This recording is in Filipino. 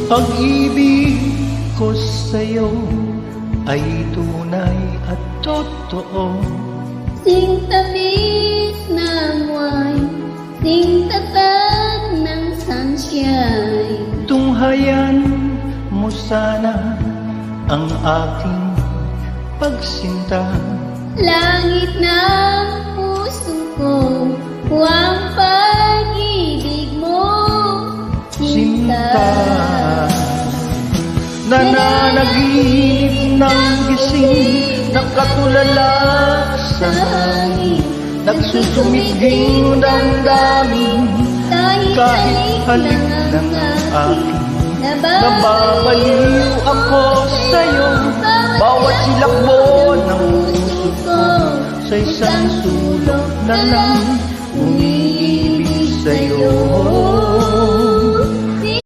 Pag-ibig ko sa'yo ay tunay at totoo. Sing-tamis ng wine, sing-tatag ng sunshine. Tunghayan mo sana ang aking pagsinta. Langit ng puso ko, ang pag-ibig mo, Sinta, nananaginip ng gising, nakatulala sa hangin, nagsusumiging damdamin, kahit halik ng akin. Nababaliw ako sa'yo, bawat silakbo ng puso ko, sa isang sulok na lang umiiyak.